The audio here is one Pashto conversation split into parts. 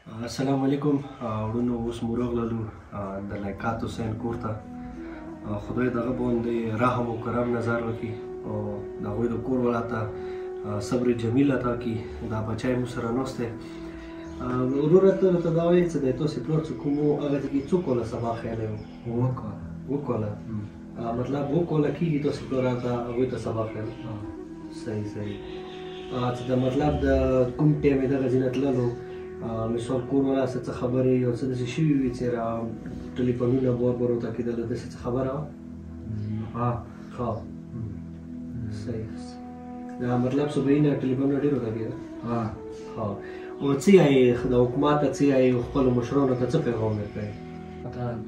السلام علیکم وروڼو اوس مو راغللو د لیاقت حسین کور ته خدای د هغه باندې رحم او کرم نظر وکړي او د هغوی د کور والا ته صبر جمیل عطا کړي دا بچی مو سره ناست دی وروره ته راته دا وایې چې د تاسې پلار چې کوم و هغه ته کې څو کاله سبا خیلی و 7 کاله مطلب 7 کاله کېږي تاسې پلار هلته هغوی ته سبا خیلی صحیح چې د مطلب د کوم ټایم یې دغه ځینې تللو مثال کور والا څه خبرې یو څه داسې شوي وي چې ټلیفونونه بار بار ورته کېدله داسې څه خبره وه ښه صحیح دا مطلب صبحي نه ټلیفونونه ډېر ورته کېده ښه او څه یایې د حکومت ته څه یایې خپلو مشرانو ته څه پیغام ورکوې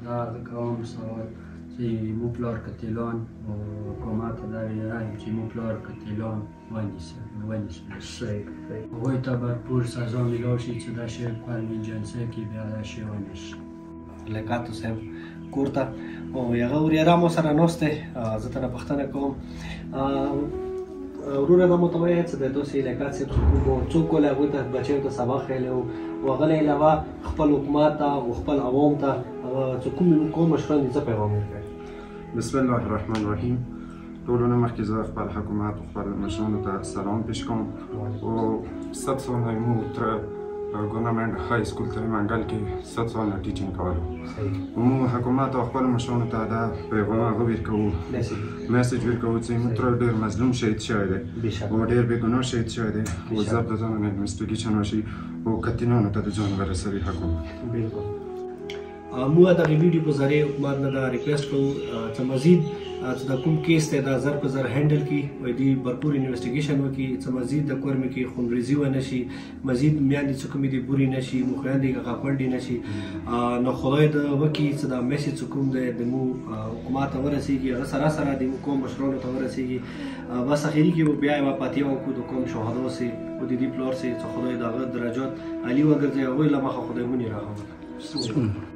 دا کوم سوال چې مو پلار کتلان او حکومت ته دا ویایم چې مو پلار کتلان ونیسه صحیح هغوی ته بهپور سزا میلاو شي چې دا شی په علمي جلسه کې بیا دا شی ونیسي لیاقت حسین کور ته او هغه ورېره مو سره ناست دی زه ترنه پوښتنه کوم وروره دا مو ته ووایه چې د داسې لیاقت صاحب چې کوم څوک ول هغوی ته بچیو ته سبق ښیلی و هغه نه علاوه خپل حکومت ته او خپل عوام ته چې کوم مشران دي څه پیغام ورکوي بسم الله الرحمن الرحیم ټولو نه مخکې زه خپل حکومت او خپل مشرانو ته سلام پیش کوم او 7 سال نه مو تر ګورنمنټ های سکول تر منګل کې 7 سال نه ټیچینګ کولو مو حکومت او خپل مشرانو ته دا پیغام هغه ورکوو میسج ورکوو چې موږ تر ډېر مظلوم شهید شوی دی او ډېر بېګناه شهید شوی دی او ضبط د ځانونه انویسټیګیشن وشي او قتلانو ته د ځان ورسوي حکومت بالکل مو دغه ویډیو په ذریعه حکومت نه دا ریکویسټ کوو چې مزید چې دا کوم کیس دی دا زر په زر هینډل کړي او دوی بھرپور انویسټیګیشن وکړي چې مزید د کور مې کې خونریزي ونه شي مزید میندې چې کومې دي بورې نه شي مو خویندې غاپنډې نه شي نو خدای د وکړي چې دا میسج چې کوم دی د مو حکومت ته ورسېږي هغه سره سره د مو کوم مشرانو ته ورسېږي بس اخري کې به بیا یوه فاتحه وکړو د کوم شهدا سي او د دې پلار سي چې خدای د هغه درجات عالي وګرځوي هغوی له مخه خدای مونې راغله